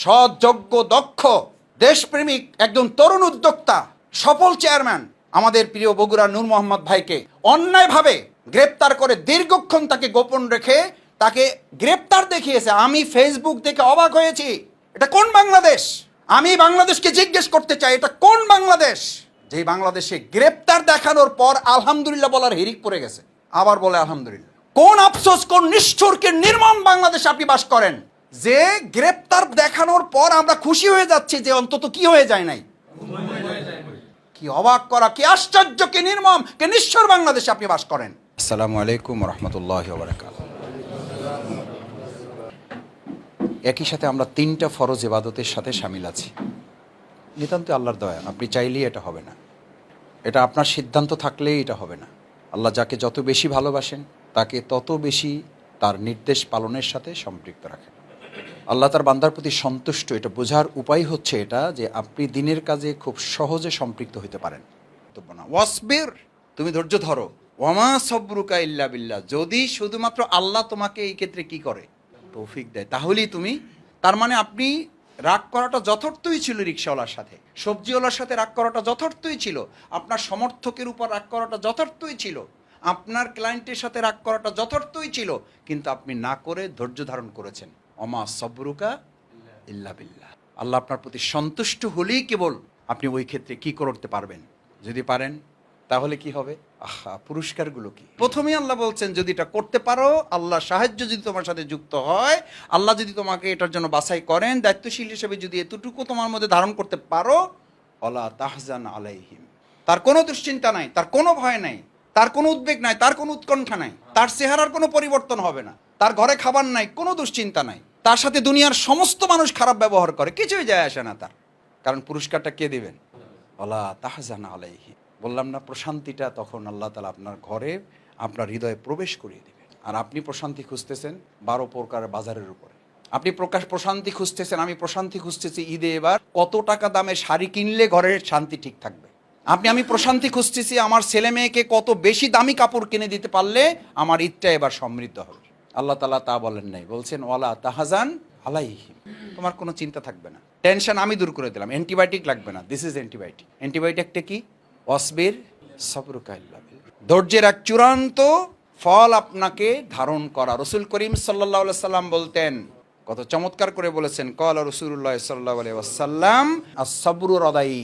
সৎ, যোগ্য, দক্ষ, দেশপ্রেমিক একজন তরুণ উদ্যোক্তা, সফল চেয়ারম্যান আমাদের প্রিয় বগুড়া নূর মোহাম্মদ ভাইকে অন্যায়ভাবে গ্রেপ্তার করে দীর্ঘক্ষণ তাকে গোপন রেখে তাকে গ্রেপ্তার দেখিয়েছে। আমি ফেসবুক দেখে অবাক হয়েছি। এটা কোন বাংলাদেশ? আমি বাংলাদেশকে জিজ্ঞেস করতে চাই, এটা কোন বাংলাদেশ যে বাংলাদেশে গ্রেপ্তার দেখানোর পর আলহামদুলিল্লাহ বলার হিরিক পড়ে গেছে, আবার বলে আলহামদুলিল্লাহ? কোন আফসোস, কোন নিষ্ঠুরকে নির্মম বাংলাদেশে আপনি বাস করেন যে গ্রেপ্তার দেখানোর পর আমরা খুশি হয়ে যাচ্ছি যে অন্তত কি হয়ে যায় নাই। কি অবাক করা, কি আশ্চর্য, কি নির্মম, কি নিষ্ঠুর বাংলাদেশে আপনি বাস করেন। আসসালামু আলাইকুম রহমতুল্লাহি ওয়া বারাকাতুহু। একই সাথে আমরা 3টা ফরজ ইবাদতের সাথে শামিল আছি। নিতান্ত আল্লাহর দয়া, আপনি চাইলেই এটা হবে না, এটা আপনার সিদ্ধান্ত থাকলেই এটা হবে না। আল্লাহ যাকে যত বেশি ভালোবাসেন তাকে তত বেশি তার নির্দেশ পালনের সাথে সম্পৃক্ত রাখেন। আল্লাহ তার বান্দার প্রতি সন্তুষ্ট, এটা বোঝার উপায় হচ্ছে এটা যে আপনি দিনের কাজে খুব সহজে সম্পৃক্ত হতে পারেন। ওয়াসবির, তুমি ধৈর্য ধরো, ওয়ামা সবরুকা ইল্লা বিল্লাহ, যদি শুধুমাত্র আল্লাহ তোমাকে এই ক্ষেত্রে কি করে, তৌফিক দেয়, তাহলেই তুমি। তার মানে আপনি রাগ করাটা যথার্থই ছিল, রিক্সাওয়ালার সাথে, সবজিওয়ালার সাথে রাগ করাটা যথার্থই ছিল, আপনার সমর্থকের উপর রাগ করাটা যথার্থই ছিল, আপনার ক্লায়েন্টের সাথে রাগ করাটা যথার্থই ছিল, কিন্তু আপনি না করে ধৈর্য ধারণ করেছেন। অমা সবরুকা ইল্লা বিল্লাহ। আল্লাহ আপনার প্রতি সন্তুষ্ট হলেই কেবল আপনি ওই ক্ষেত্রে কি করতে পারবেন। যদি পারেন তাহলে কি হবে? আহা, পুরস্কারগুলো কি! প্রথমেই আল্লাহ বলছেন যদি এটা করতে পারো, আল্লাহ সাহায্য যদি তোমার সাথে যুক্ত হয়, আল্লাহ যদি তোমাকে এটার জন্য বাছাই করেন, দায়িত্বশীল হিসেবে যদি এতটুকু তোমার মধ্যে ধারণ করতে পারো, ওয়ালা তাহজান আলাইহিম, তার কোনো দুশ্চিন্তা নাই, তার কোনো ভয় নাই, তার কোনো উদ্বেগ নাই, তার কোনো উৎকণ্ঠা নাই, তার চেহারার কোনো পরিবর্তন হবে না, তার ঘরে খাবার নাই, কোনো দুশ্চিন্তা নাই, তার সাথে দুনিয়ার সমস্ত মানুষ খারাপ ব্যবহার করে, কিছুই যায় আসে না তার। কারণ পুরস্কারটা কে দিবেন? ওয়ালা তাহজান আলাইহিম। বললাম না, প্রশান্তিটা তখন আল্লাহ তাআলা আপনার ঘরে, আপনার হৃদয়ে প্রবেশ করিয়ে দেবেন। আর আপনি প্রশান্তি খুঁজতেছেন 12 প্রকারের বাজারের উপরে। আপনি প্রশান্তি খুঁজতেছেন, আমি প্রশান্তি খুঁজতেছি ঈদে এবার কত টাকা দামের শাড়ি কিনলে ঘরের শান্তি ঠিক থাকবে। আমি প্রশান্তি খুঁজতেছি আমার ছেলে মেয়েকে কত বেশি দামি কাপড় কিনে দিতে পারলে আমার ঈদটা এবার সমৃদ্ধ হবে। আল্লাহ তাআলা তা বলেন নাই, বলছেন ওয়ালা তাহজান আলাইহিম, তোমার কোনো চিন্তা থাকবে না, টেনশন আমি দূর করে দিলাম, অ্যান্টিবায়োটিক লাগবে না। This is antibiotic. অ্যান্টিবায়োটিকটা কি? ওয়াসবির সবরুকা ইল্লা বিল্লাহ, ধৈর্যের এক চূড়ান্ত ফল আপনাকে ধারণ করা। রাসূল করিম সাল্লাল্লাহু আলাইহি ওয়াসাল্লাম বলতেন, কত চমৎকার করে বলেছেন, ক্বালা রাসূলুল্লাহ সাল্লাল্লাহু আলাইহি ওয়াসাল্লাম আস-সাবরু রাদাই,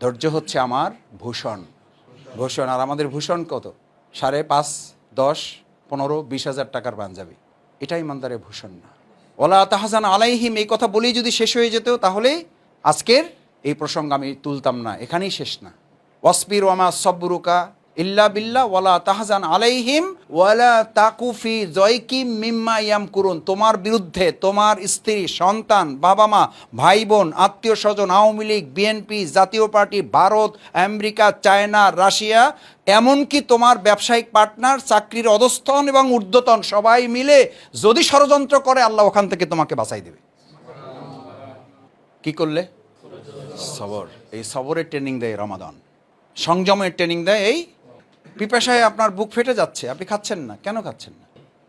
ধৈর্য হচ্ছে আমার ভূষণ। ভূষণ। আর আমাদের ভূষণ কত? 5.5, 10, 15, 20,000 টাকার পাঞ্জাবি, এটাই ইমানদারের ভূষণ না। ওয়ালা তাহজান আলাইহিম, এই কথা বলেই যদি শেষ হয়ে যেত তাহলে আজকের এই প্রসঙ্গ আমি তুলতাম না, এখানেই শেষ না। ওয়াসবির ওয়ামা সবরুকা ইল্লা বিল্লাহ ওয়ালা তাহজান আলাইহিম ওয়ালা তাকুফি জয়কিম মিম্মা ইয়ামকুরুন, তোমার বিরুদ্ধে তোমার স্ত্রী, সন্তান, বাবা মা, ভাই বোন, আত্মীয় স্বজন, আওয়ামী লীগ, বিএনপি, জাতীয় party, Bharat, America, China, Russia, এমনকি তোমার ব্যবসায়িক পার্টনার, চাকরির অধস্তন এবং ঊর্ধ্বতন সবাই মিলে যদি ষড়যন্ত্র করে, আল্লাহ ওখান থেকে তোমাকে বাঁচাই দেবে। কি করলে? সবর। এই সবরের ট্রেনিং দেয় রমাদান, সংযমের ট্রেনিং দেয়। এই পিপাসায় আপনার বুক ফেটে যাচ্ছে, আপনি খাচ্ছেন না, কেন খাচ্ছেন না?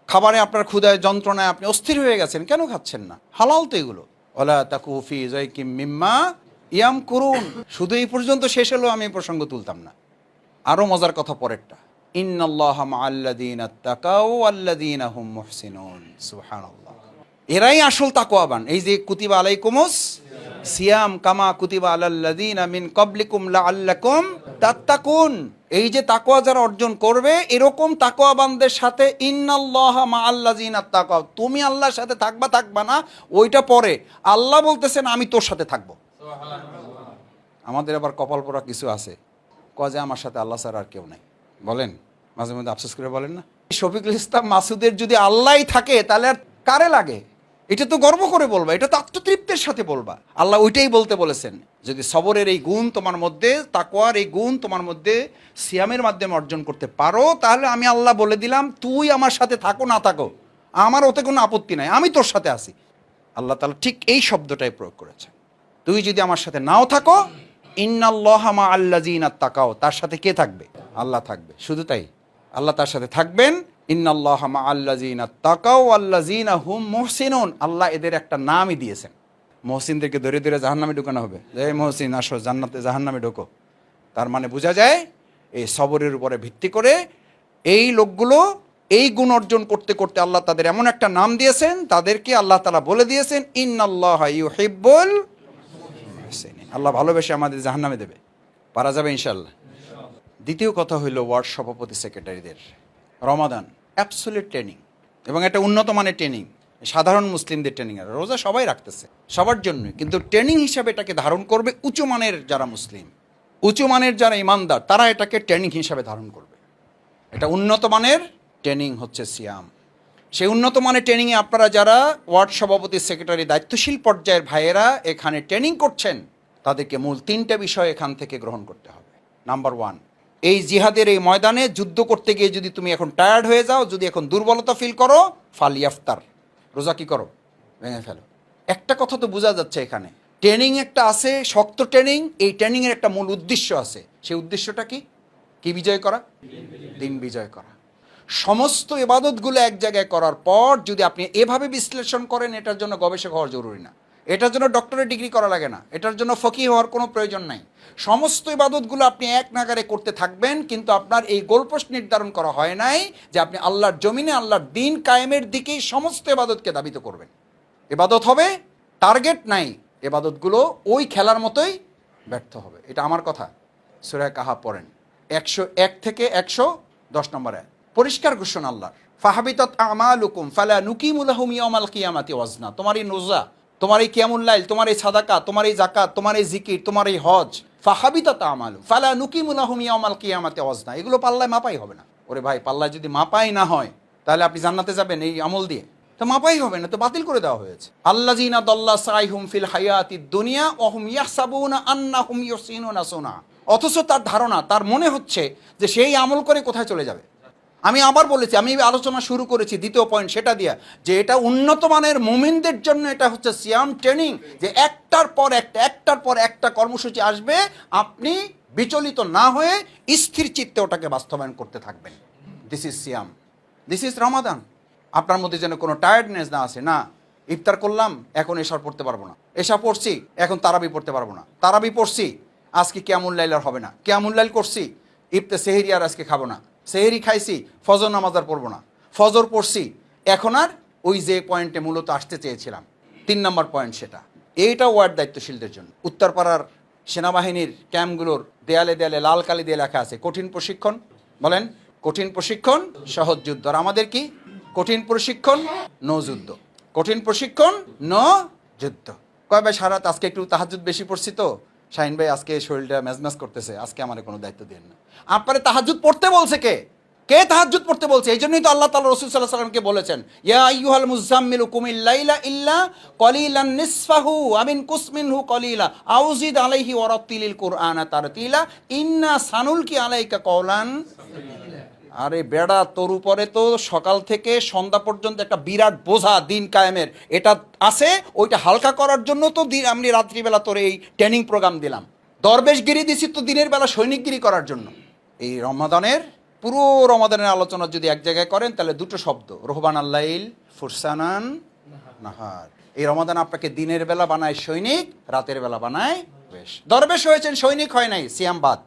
খাবারে আপনার ক্ষুধায়, যন্ত্রণায় আপনি অস্থির হয়ে গেছেন, কেন খাচ্ছেন না? হালাল তো এগুলো। ওয়ালা তাকুফি জয়কিম মিম্মা ইয়ামকুরুন। শুধু এই পর্যন্ত শেষ হলো, আমি এই প্রসঙ্গ তুলতাম না। আরও মজার কথা পরেরটা, ইন্নাল্লাহা মাআল্লাযীনা তাকাউ ওয়াল্লাযীনা হুম মুহসিনুন। সুবহানাল্লাহ, এরাই আসল তাকওয়াবান। এই যে কুতিবা আলাইকুমুস সিয়াম কামা কুতিবা আলাল্লাযীনা মিন ক্বাবলিকুম লাআল্লাকুম তাত্তাকুন, এই যে তাকওয়া যারা অর্জন করবে, এরকম তাকওয়াবানদের সাথে ইন্নাল্লাহা মাআল্লাযীনা তাকাউ, তুমি আল্লাহর সাথে থাকবা না, ওইটা পরে। আল্লাহ বলতেছেন আমি তোর সাথে থাকবো। আমাদের আবার কপাল পোড়া কিছু আছে, কয় যে আমার সাথে আল্লাহ ছাড়া আর কেউ নাই। বলেন, মাঝে মধ্যে আফসোস করে বলেন না? শফিকুল ইসলাম মাসুদের যদি আল্লাহই থাকে তাহলে আর কারে লাগে? এটা তো গর্ব করে বলবা, এটা তো আত্মতৃপ্তির সাথে বলবা। আল্লাহ ওইটাই বলতে বলেছেন, যদি সবরের এই গুণ তোমার মধ্যে, তাকওয়ার এই গুণ তোমার মধ্যে সিয়ামের মাধ্যমে অর্জন করতে পারো, তাহলে আমি আল্লাহ বলে দিলাম তুই আমার সাথে থাকো না থাকো আমার ওতে কোনো আপত্তি নাই, আমি তোর সাথে আছি। আল্লাহ তাআলা ঠিক এই শব্দটাই প্রয়োগ করেছেন। তুই যদি আমার সাথে নাও থাকো, ইন্নাল্লাহা মাআল্লাযীনা তাকাউ, তার সাথে কে থাকবে? আল্লাহ থাকবে। শুধু তাই, আল্লাহ তার সাথে থাকবেন। ইন্নাল্লাহা মাআল্লাযীনা তাকাউ ওয়াল্লাযীনা হুম মুহসিনুন, আল্লাহ এদের একটা নামই দিয়েছেন। মহসিনদেরকে ধরে ধরে জাহান্নামে ঢুকানো হবে, যে মহসিন আসো জান্নাতে, জাহান্নামে ঢোকো। তার মানে বোঝা যায় এই সবরের উপরে ভিত্তি করে এই লোকগুলো এই গুণ অর্জন করতে করতে আল্লাহ তাদের এমন একটা নাম দিয়েছেন, তাদেরকে আল্লাহ তাআলা বলে দিয়েছেন ইন্নাল্লাহা ইউহিব্বুল মুহসিনিন। আল্লাহ ভালোবেসে আমাদের জাহান্নামে দেবে। পারা যাবে ইনশাআল্লাহ। দ্বিতীয় কথা হইল ওয়ার্ড সভাপতি সেক্রেটারিদের রমাদান অ্যাবসলিউট ট্রেনিং, এবং এটা উন্নত মানের ট্রেনিং, সাধারণ মুসলিমদের ট্রেনিং। আর রোজা সবাই রাখতেছে, সবার জন্যই, কিন্তু ট্রেনিং হিসাবে এটাকে ধারণ করবে উঁচু মানের যারা মুসলিম, উঁচু মানের যারা ইমানদার, তারা এটাকে ট্রেনিং হিসাবে ধারণ করবে। এটা উন্নত মানের ট্রেনিং হচ্ছে সিয়াম। সেই উন্নত মানের ট্রেনিংয়ে আপনারা যারা ওয়ার্ড সভাপতি সেক্রেটারি দায়িত্বশীল পর্যায়ের ভাইয়েরা এখানে ট্রেনিং করছেন, তাদেরকে মূল 3টা বিষয় এখান থেকে গ্রহণ করতে হবে। নাম্বার 1, এই জিহাদের এই ময়দানে যুদ্ধ করতে গিয়ে যদি তুমি এখন টায়ার্ড হয়ে যাও, যদি এখন দুর্বলতা ফিল করো, ফালিয়াফতার, রোজা কি করো, ভেঙে ফেলো। একটা কথা তো বোঝা যাচ্ছে এখানে, ট্রেনিং একটা আছে, শক্ত ট্রেনিং। এই ট্রেনিংয়ের একটা মূল উদ্দেশ্য আছে। সেই উদ্দেশ্যটা কি? কি বিজয় করা? দিন বিজয় করা। সমস্ত ইবাদতগুলো এক জায়গায় করার পর যদি আপনি এভাবে বিশ্লেষণ করেন, এটার জন্য গবেষক হওয়ার জরুরি না, এটার জন্য ডক্টরেট ডিগ্রি করা লাগে না, এটার জন্য ফকি হওয়ার কোনো প্রয়োজন নাই। সমস্ত ইবাদতগুলো আপনি এক নাগারে করতে থাকবেন, কিন্তু আপনার এই গোলপোস্ট নির্ধারণ করা হয় নাই যে আপনি আল্লাহর জমিনে আল্লাহর দিন কায়েমের দিকেই সমস্ত ইবাদতকে ধাবিত করবেন। ইবাদত হবে, টার্গেট নাই, ইবাদতগুলো ওই খেলার মতোই ব্যর্থ হবে। এটা আমার কথা। সূরা কাহাফ পড়েন 101 থেকে 110 নম্বরে পরিষ্কার ঘোষণা আল্লাহ, ফাহাবিতাত আমালুকুম ফালা নুকিমু লাহুম ইয়াউমাল কিয়ামাতি ওয়াজনা। তোমার এই রোজা, তোমার এই কিয়ামুল লাইল, তোমার এই সাদাকা, তোমার এই যাকাত, তোমার এই জিকির, তোমার এই হজ, ফাহাবিতাত আমালু ফালা নুকিমু লাহুম ইয়াউমাল কিয়ামাতি ওয়াজনা, এগুলো পাল্লায় মাপাই হবে না। ওরে ভাই, পাল্লায় যদি মাপাই না হয়, তাহলে আপনি জান্নাতে যাবেন এই আমল দিয়ে? তো মাপাই হবে না, তো বাতিল করে দেওয়া হয়েছে। আল্লাযিনা দাল্লা সাইহুম ফিল হায়াতিদ দুনিয়া ওয়া হুম ইয়াহসাবুনা আন্নাহুম ইউহসিনুনা সুনা। অথচ তার ধারণা, তার মনে হচ্ছে যে সেই আমল করে কোথায় চলে যাবে। আমি আবার বলেছি, আমি আলোচনা শুরু করেছি দ্বিতীয় পয়েন্ট সেটা দিয়া, যে এটা উন্নত মানের মুমিনদের জন্য এটা হচ্ছে সিয়াম ট্রেনিং, যে একটার পর একটা কর্মসূচি আসবে, আপনি বিচলিত না হয়ে স্থির চিত্তে ওটাকে বাস্তবায়ন করতে থাকবেন। দিস ইজ সিয়াম, দিস ইজ রমাদান। আপনার মধ্যে যেন কোনো টায়ার্ডনেস না আসে, না ইফতার করলাম এখন এশা পড়তে পারবো না, এশা পড়ছি এখন তারাবি পড়তে পারবো না, তারাবি পড়ছি আজকে কিয়ামুল লাইল আর হবে না, কিয়ামুল লাইল করছি ইফতার সেহরি আর আজকে খাবো না, সেহরি খাইছি ফজর নামাজ আর পড়বো না, ফজর পড়ছি এখন আর ওই যে পয়েন্টে মূলত আসতে চেয়েছিলাম 3 নম্বর পয়েন্ট, সেটা এইটা ওয়ার্ড দায়িত্বশীলদের জন্য। উত্তরপাড়ার সেনাবাহিনীর ক্যাম্পগুলোর দেয়ালে দেয়ালে লাল কালি দিয়ে লেখা আছে কঠিন প্রশিক্ষণ। বলেন, কঠিন প্রশিক্ষণ সহজ যুদ্ধ। আর আমাদের কি? কঠিন প্রশিক্ষণ নো যুদ্ধ, কঠিন প্রশিক্ষণ নো যুদ্ধ। কয় ভাই সারাত আজকে একটু তাহাজ্জুদ বেশি পড়ছি তো, শাহিন ভাই আজকে শরীরটা ম্যাজম্যাজ করতেছে, আজকে আমার কোনো দায়িত্ব দেন না। আপনারে তাহাজ্জুদ পড়তে বলছে কে? কে তাহাজ্জুদ পড়তে বলছে? এই জন্যই তো আল্লাহ তাআলা রাসূল সাল্লাল্লাহু আলাইহি ওয়াসাল্লামকে বলেছেন, ইয়া আইয়ুহাল মুযাম্মিলু কুমিল লাইলা ইল্লা কলিলান নিসফাহু আও ইনকুস মিনহু কলিলা আও জিদ আলাইহি ওয়া রাত্তিলিল কুরআনা তারতিলা ইন্না সানুলকি আলাইকা কওলান। আরে বেড়া, তোর উপরে তো সকাল থেকে সন্ধ্যা পর্যন্ত একটা বিরাট বোঝা দিন কায়েমের, এটা আছে, ওইটা হালকা করার জন্য তো আমি রাত্রিবেলা তোর এই ট্রেনিং প্রোগ্রাম দিলাম। দরবেশগিরি দিছি তো দিনের বেলা সৈনিকগিরি করার জন্য। এই রমাদানের পুরো রমাদানের আলোচনা যদি এক জায়গায় করেন, তাহলে 2টো শব্দ, রোহবান আল্লাইল ফুরসানান নাহার। এই রমাদান আপনাকে দিনের বেলা বানায় সৈনিক, রাতের বেলা বানায় বেশ। দরবেশ হয়েছেন, সৈনিক হয় নাই, সিয়াম বাদ।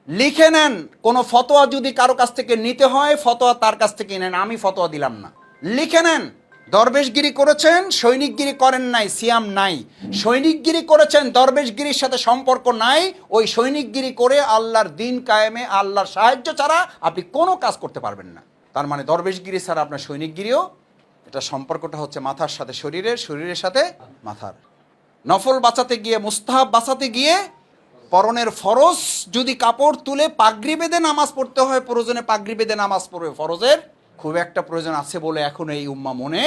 লিখে নেন, কোনো ফতোয়া যদি কারো কাছ থেকে নিতে হয়, ফতোয়া তার কাছ থেকে নেন, আমি ফতোয়া দিলাম না। লিখে নেন, দরবেশগিরি করেছেন, সৈনিকগিরি করেন নাই, সিয়াম নাই। সৈনিকগিরি করেছেন, দরবেশগিরির সাথে সম্পর্ক নাই, ওই সৈনিকগিরি করে আল্লাহর দিন কায়েমে আল্লাহর সাহায্য ছাড়া আপনি কোনো কাজ করতে পারবেন না। তার মানে দরবেশগিরি ছাড়া আপনার সৈনিকগিরিও, এটা সম্পর্কটা হচ্ছে মাথার সাথে শরীরের, শরীরের সাথে মাথার। নফল বাঁচাতে গিয়ে, মুস্তাহাব বাঁচাতে গিয়ে পরনের ফরজ যদি কাপড় তুলে পাগড়ি বেঁধে নামাজ পড়তে হয়, প্রয়োজনে পাগড়ি বেঁধে নামাজ পড়বে। ফরজের খুব একটা প্রয়োজন আছে বলে এখন এই উম্মা মনে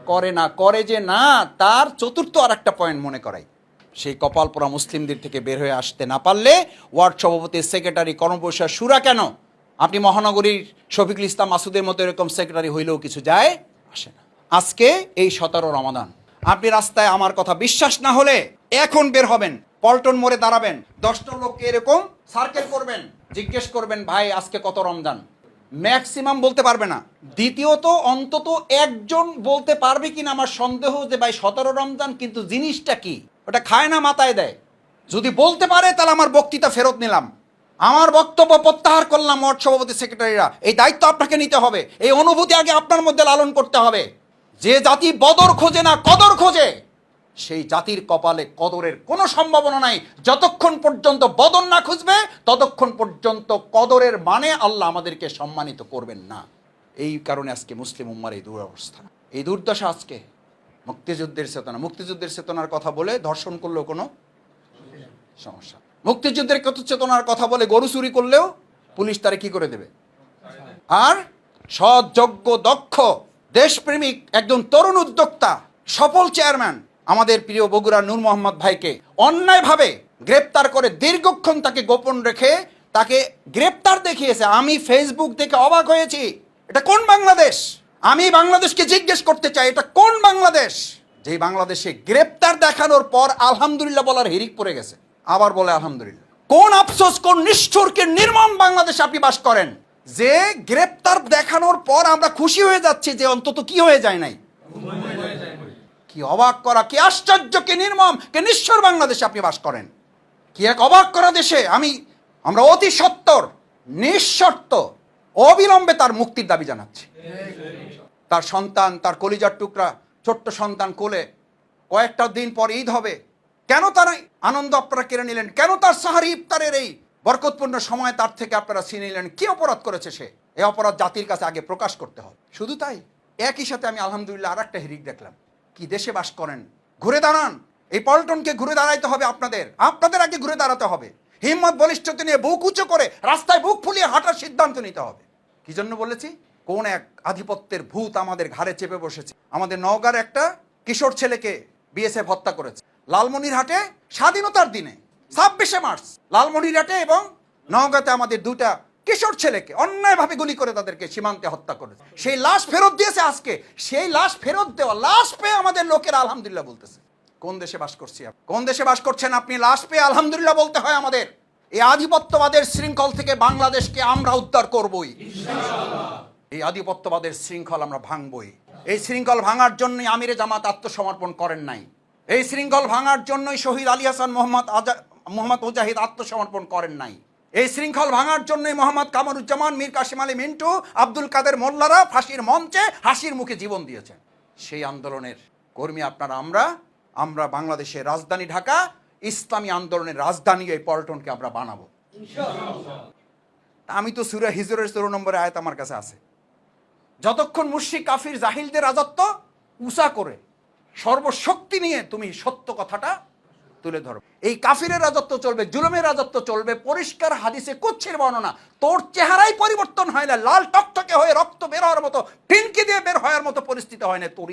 করে না, করে যে না, তার চতুর্থ আর একটা পয়েন্ট মনে করাই। সেই কপাল পোড়া মুসলিমদের থেকে বের হয়ে আসতে না পারলে ওয়ার্ড সভাপতি, সেক্রেটারি, কর্মপরিষদ, শুরা কেন, আপনি মহানগরীর শফিকুল ইসলাম মাসুদের মতো এরকম সেক্রেটারি হইলেও কিছু যায় আসে না। আজকে এই 17 রমাদান, আপনি রাস্তায় আমার কথা বিশ্বাস না হলে এখন বের হবেন, পল্টন মোড়ে দাঁড়াবেন, 10টা লোককে এরকম সার্কেল করবেন, জিজ্ঞেস করবেন ভাই আজকে কত রমজান। ম্যাক্সিমাম বলতে পারবে না। দ্বিতীয়ত, অন্তত একজন বলতে পারবে কিনা আমার সন্দেহ, যে ভাই 17 রমজান, কিন্তু জিনিসটা কি, ওটা খায় না, মাথায় দেয়। যদি বলতে পারে তাহলে আমার বক্তৃতা ফেরত নিলাম, আমার বক্তব্য প্রত্যাহার করলাম। ওয়ার্ড সভাপতি সেক্রেটারিরা, এই দায়িত্ব আপনাকে নিতে হবে। এই অনুভূতি আগে আপনার মধ্যে লালন করতে হবে। যে জাতি বদর খোঁজে না, কদর খোঁজে, সেই জাতির কপালে কদরের কোনো সম্ভাবনা নাই। যতক্ষণ পর্যন্ত বদর না খুঁজবে ততক্ষণ পর্যন্ত কদরের মানে আল্লাহ আমাদেরকে সম্মানিত করবেন না। এই কারণে আজকে মুসলিম উম্মার এই দুরবস্থা, এই দুর্দশা। আজকে মুক্তিযুদ্ধের চেতনা, মুক্তিযুদ্ধের চেতনার কথা বলে ধর্ষণ করলেও কোনো সমস্যা, মুক্তিযুদ্ধের কত চেতনার কথা বলে গরু চুরি করলেও পুলিশ তারে কি করে দেবে। আর সৎ, যোগ্য, দক্ষ, দেশপ্রেমিক একজন তরুণ উদ্যোক্তা, সফল চেয়ারম্যান আমাদের প্রিয় বগুড়ার নূর মোহাম্মদ ভাইকে অন্যায়ভাবে গ্রেপ্তার করে দীর্ঘক্ষণ তাকে গোপন রেখে তাকে গ্রেপ্তার দেখিয়েছে। আমি ফেসবুক দেখে অবাক হয়েছি। এটা কোন বাংলাদেশ? আমি বাংলাদেশকে জিজ্ঞেস করতে চাই, এটা কোন বাংলাদেশ যে বাংলাদেশে গ্রেপ্তার দেখানোর পর আলহামদুলিল্লাহ বলার হিরিক পড়ে গেছে, আবার বলে আলহামদুলিল্লাহ? কোন আফসোস, কোন নিষ্ঠুরকে নির্মম বাংলাদেশে আপনি বাস করেন, যে গ্রেপ্তার দেখানোর পর আমরা খুশি হয়ে যাচ্ছি যে অন্তত কি হয়ে যায় নাই। কি অবাক করা, কি আশ্চর্য, কি নির্মম, কি নিষ্ঠুর বাংলাদেশে আপনি বাস করেন। কি এক অবাক করা দেশে আমরা অতি সত্বর, নিঃশর্ত, অবিলম্বে তার মুক্তির দাবি জানাচ্ছি। তার সন্তান, তার কলিজার টুকরা ছোট্ট সন্তান কোলে, কয়েকটা দিন পর ঈদ হবে, কেন তার আনন্দ আপনারা কেড়ে নিলেন? কেন তার সাহারি ইফতারের এই বরকতপূর্ণ সময় তার থেকে আপনারা ছিনিয়ে নিলেন? কি অপরাধ করেছে সে? এই অপরাধ জাতির কাছে আগে প্রকাশ করতে হবে। শুধু তাই, একই সাথে আমি আলহামদুলিল্লাহ আর একটা হিরিক দেখলাম। কি দেশে বাস করেন, ঘুরে দাঁড়ান। এই পল্টনকে ঘুরে দাঁড়াইতে হবে আপনাদের আগে ঘুরে দাঁড়াতে হবে। হিম্মত বলিষ্ঠতা নিয়ে বুক উঁচু করে রাস্তায় বুক ফুলিয়ে হাঁটার সিদ্ধান্ত নিতে হবে। কি জন্য বলেছি? কোন এক আধিপত্যের ভূত আমাদের ঘাড়ে চেপে বসেছে। আমাদের নওগাঁর একটা কিশোর ছেলেকে বিএসএফ হত্যা করেছে। লালমনিরহাটে স্বাধীনতার দিনে 26শে মার্চ লালমনিরহাটে এবং নওগাঁতে আমাদের দুটা কিশোর ছেলেকে অন্যায়ভাবে গুলি করে তাদেরকে সীমান্তে হত্যা করেছে। সেই লাশ ফেরত দিয়েছে আজকে। সেই লাশ ফেরত দেওয়া, লাশ পেয়ে আমাদের লোকেরা আলহামদুলিল্লাহ বলতেছে। কোন দেশে বাস করছি? কোন দেশে বাস করছেন আপনি? লাশ পেয়ে আলহামদুলিল্লাহ বলতে হয় আমাদের। এই আধিপত্যবাদের শৃঙ্খল থেকে বাংলাদেশকে আমরা উদ্ধার করবই ইনশাআল্লাহ। এই আধিপত্যবাদের শৃঙ্খল আমরা ভাঙবই। এই শৃঙ্খল ভাঙার জন্যই আমিরে জামাত আত্মসমর্পণ করেন নাই। এই শৃঙ্খল ভাঙার জন্যই শহীদ আলী হাসান মোহাম্মদ মুজাহিদ আত্মসমর্পণ করেন নাই। এই শৃঙ্খল ভাঙার জন্যই মোহাম্মদ কামরুজ্জামান, মীর কাসিম আলী মিন্টু, আব্দুল কাদের মোল্লারা ফাঁসির মঞ্চে হাসির মুখে জীবন দিয়েছেন। সেই আন্দোলনের কর্মী আপনারা। আমরা বাংলাদেশের রাজধানী ঢাকা, ইসলামী আন্দোলনের রাজধানী এই পল্টনকে আমরা বানাবো ইনশাআল্লাহ। আমি তো সূরা হিজরের 14 নম্বরে আয়াত আমার কাছে আছে। যতক্ষণ মুশরিক কাফির জাহিলদের রাজত্ব উঁচা করে সর্বশক্তি নিয়ে তুমি সত্য কথাটা তুলে ধরো, এই কাফিরের রাজত্ব চলবে, জুলুমের রাজত্ব চলবে। পরিষ্কার হাদিসে কুচ্ছির বর্ণনা, তোর চেহারাই পরিবর্তন হয় না, লাল টকটকে হয়ে রক্ত বের হওয়ার মতো, ফিনকি দিয়ে বের হওয়ার মতো পরিস্থিতি হয় না। তোর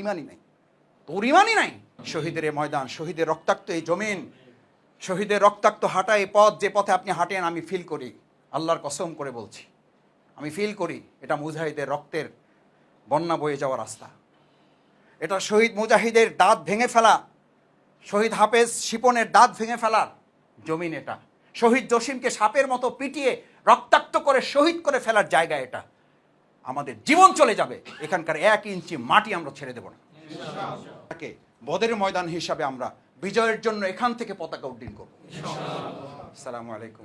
ইমানই নাই। শহীদের এই ময়দান, শহীদের রক্তাক্ত এই জমিন, শহীদের রক্তাক্ত হাঁটা এই পথ, যে পথে আপনি হাঁটেন, আমি ফিল করি, আল্লাহর কসম করে বলছি, আমি ফিল করি এটা মুজাহিদের রক্তের বন্যা বয়ে যাওয়া রাস্তা। এটা শহীদ মুজাহিদের দাঁত ভেঙে ফেলা, শহীদ হাফেজ শিপনের দাঁত ভেঙে ফেলার জমিন এটা। শহীদ জসিমকে সাপের মতো পিটিয়ে রক্তাক্ত করে শহীদ করে ফেলার জায়গা এটা। আমাদের জীবন চলে যাবে, এখানকার 1 ইঞ্চি মাটি আমরা ছেড়ে দেব না। বদরের ময়দান হিসাবে আমরা বিজয়ের জন্য এখান থেকে পতাকা উড্ডীন করব। আসসালামু আলাইকুম।